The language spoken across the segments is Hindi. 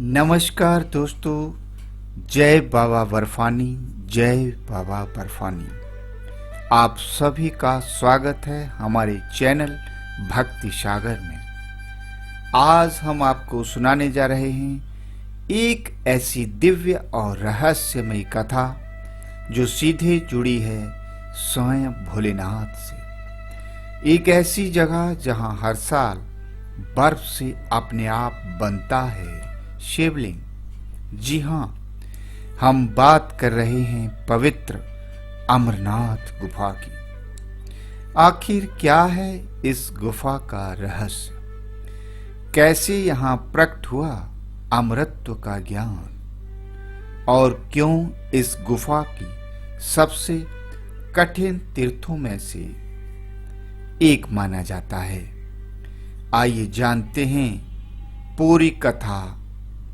नमस्कार दोस्तों। जय बाबा बर्फानी, जय बाबा बर्फानी। आप सभी का स्वागत है हमारे चैनल भक्ति सागर में। आज हम आपको सुनाने जा रहे हैं एक ऐसी दिव्य और रहस्यमयी कथा जो सीधे जुड़ी है स्वयं भोलेनाथ से। एक ऐसी जगह जहां हर साल बर्फ से अपने आप बनता है शिवलिंग। जी हां, हम बात कर रहे हैं पवित्र अमरनाथ गुफा की। आखिर क्या है इस गुफा का रहस्य? कैसे यहां प्रकट हुआ अमरत्व का ज्ञान? और क्यों इस गुफा की सबसे कठिन तीर्थों में से एक माना जाता है? आइए जानते हैं पूरी कथा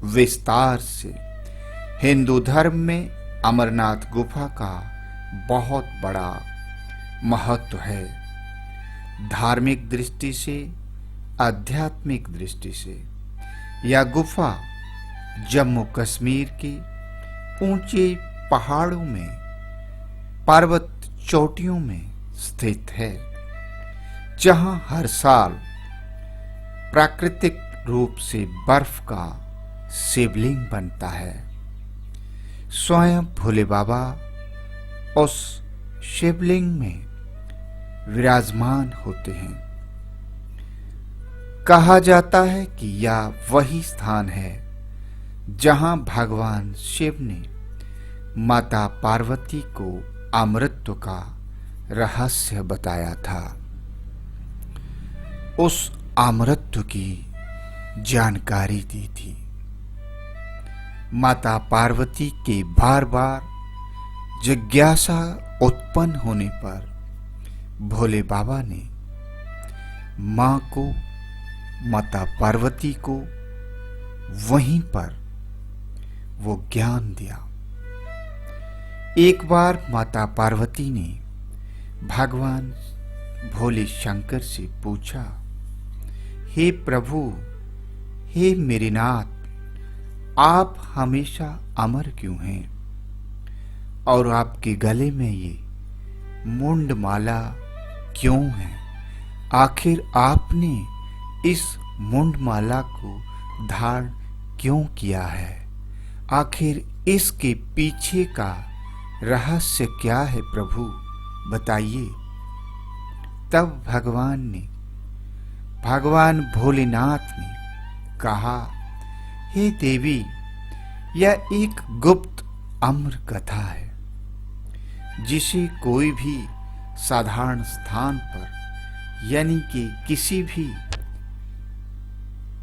विस्तार से। हिंदू धर्म में अमरनाथ गुफा का बहुत बड़ा महत्व है। धार्मिक दृष्टि से, आध्यात्मिक दृष्टि से यह गुफा जम्मू कश्मीर के ऊंचे पहाड़ों में, पर्वत चोटियों में स्थित है, जहां हर साल प्राकृतिक रूप से बर्फ का शिवलिंग बनता है। स्वयं भोले बाबा उस शिवलिंग में विराजमान होते हैं। कहा जाता है कि यह वही स्थान है जहां भगवान शिव ने माता पार्वती को अमृत का रहस्य बताया था। उस अमृत की जानकारी दी थी। माता पार्वती के बार बार जिज्ञासा उत्पन्न होने पर भोले बाबा ने माता पार्वती को वहीं पर वो ज्ञान दिया। एक बार माता पार्वती ने भगवान भोले शंकर से पूछा, हे प्रभु, हे मेरे नाथ, आप हमेशा अमर क्यों हैं? और आपके गले में ये मुंड माला क्यों है? आखिर आपने इस मुंड माला को धारण क्यों किया है? आखिर इसके पीछे का रहस्य क्या है प्रभु, बताइए। तब भगवान भोलेनाथ ने कहा, हे देवी, यह एक गुप्त अमर कथा है जिसे कोई भी साधारण स्थान पर, यानी कि किसी भी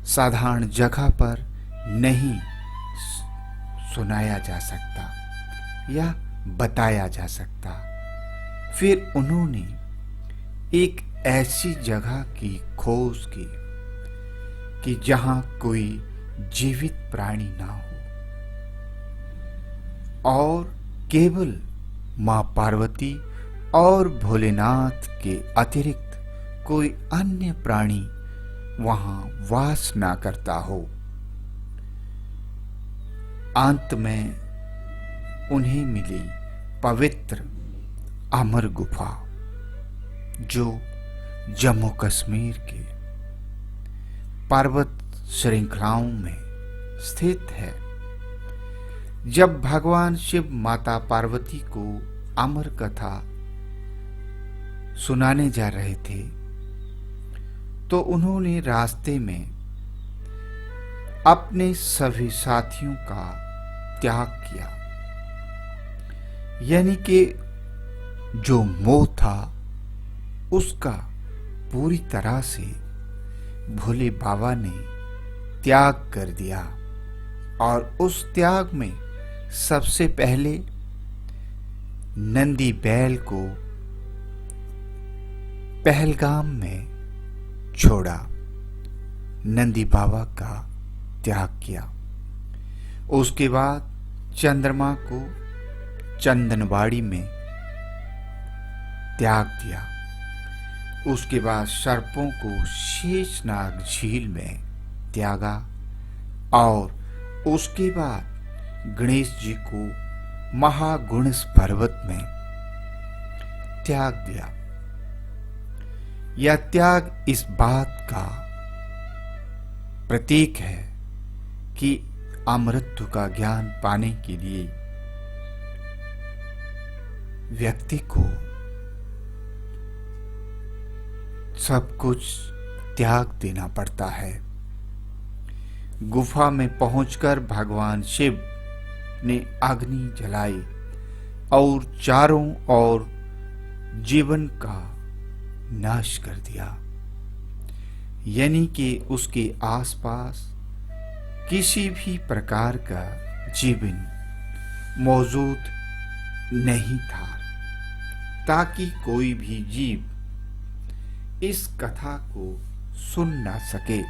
साधारण जगह पर नहीं सुनाया जा सकता या बताया जा सकता। फिर उन्होंने एक ऐसी जगह की खोज की कि जहां कोई जीवित प्राणी ना हो और केवल मां पार्वती और भोलेनाथ के अतिरिक्त कोई अन्य प्राणी वहां वास ना करता हो। अंत में उन्हें मिली पवित्र अमर गुफा जो जम्मू कश्मीर के पर्वत श्रृंखलाओं में स्थित है। जब भगवान शिव माता पार्वती को अमर कथा सुनाने जा रहे थे तो उन्होंने रास्ते में अपने सभी साथियों का त्याग किया, यानी कि जो मोह था उसका पूरी तरह से भोले बाबा ने त्याग कर दिया। और उस त्याग में सबसे पहले नंदी बैल को पहलगाम में छोड़ा, नंदी बाबा का त्याग किया। उसके बाद चंद्रमा को चंदनवाड़ी में त्याग दिया। उसके बाद सर्पों को शेषनाग झील में त्यागा और उसके बाद गणेश जी को महागुणस पर्वत में त्याग दिया। यह त्याग इस बात का प्रतीक है कि अमृतत्व का ज्ञान पाने के लिए व्यक्ति को सब कुछ त्याग देना पड़ता है। गुफा में पहुंचकर भगवान शिव ने अग्नि जलाई और चारों ओर जीवन का नाश कर दिया, यानी कि उसके आसपास किसी भी प्रकार का जीवन मौजूद नहीं था, ताकि कोई भी जीव इस कथा को सुन ना सके।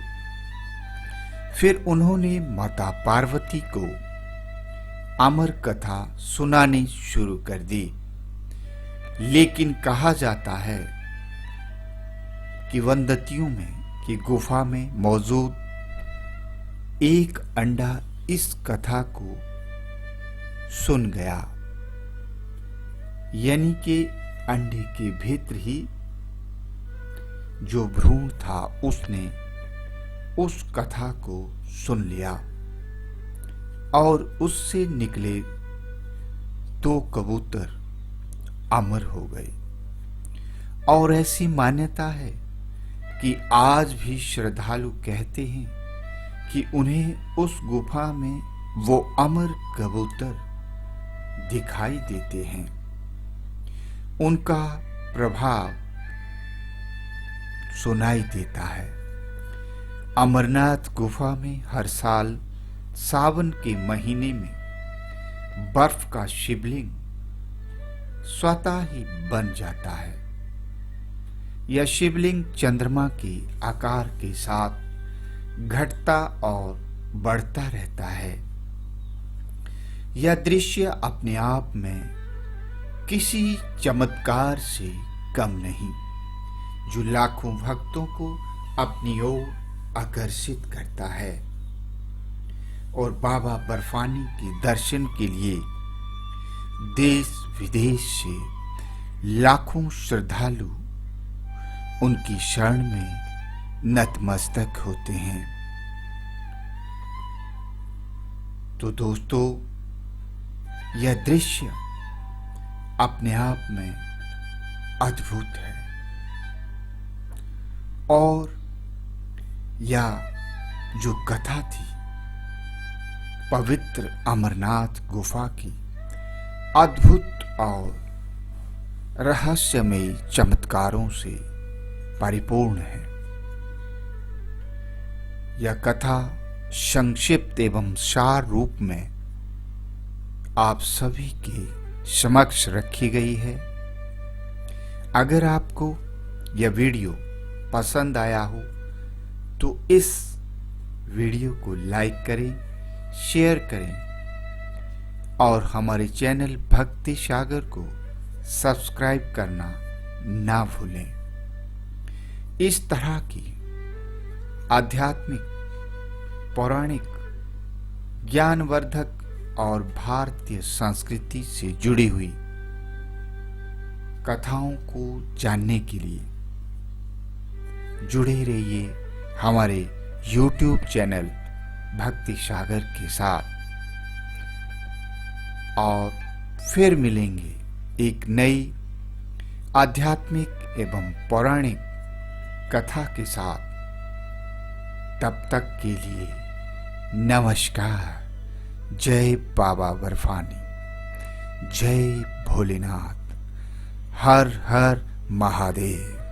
फिर उन्होंने माता पार्वती को अमर कथा सुनानी शुरू कर दी। लेकिन कहा जाता है कि वनदतियों में की गुफा में मौजूद एक अंडा इस कथा को सुन गया, यानी कि अंडे के भीतर ही जो भ्रूण था उसने उस कथा को सुन लिया और उससे निकले 2 कबूतर अमर हो गए। और ऐसी मान्यता है कि आज भी श्रद्धालु कहते हैं कि उन्हें उस गुफा में वो अमर कबूतर दिखाई देते हैं। उनका प्रभाव सुनाई देता है। अमरनाथ गुफा में हर साल सावन के महीने में बर्फ का शिवलिंग स्वतः ही बन जाता है। यह शिवलिंग चंद्रमा के आकार के साथ घटता और बढ़ता रहता है। यह दृश्य अपने आप में किसी चमत्कार से कम नहीं, जो लाखों भक्तों को अपनी ओर आकर्षित करता है। और बाबा बर्फानी के दर्शन के लिए देश विदेश से लाखों श्रद्धालु उनकी शरण में नतमस्तक होते हैं। तो दोस्तों, यह दृश्य अपने आप में अद्भुत है। और यह जो कथा थी पवित्र अमरनाथ गुफा की, अद्भुत और रहस्यमयी चमत्कारों से परिपूर्ण है। यह कथा संक्षिप्त एवं सार रूप में आप सभी के समक्ष रखी गई है। अगर आपको यह वीडियो पसंद आया हो तो इस वीडियो को लाइक करें, शेयर करें और हमारे चैनल भक्ति सागर को सब्सक्राइब करना ना भूलें। इस तरह की आध्यात्मिक, पौराणिक, ज्ञानवर्धक और भारतीय संस्कृति से जुड़ी हुई कथाओं को जानने के लिए जुड़े रहिए हमारे YouTube चैनल भक्ति सागर के साथ। और फिर मिलेंगे एक नई आध्यात्मिक एवं पौराणिक कथा के साथ। तब तक के लिए नमस्कार। जय बाबा बर्फानी, जय भोलेनाथ, हर हर महादेव।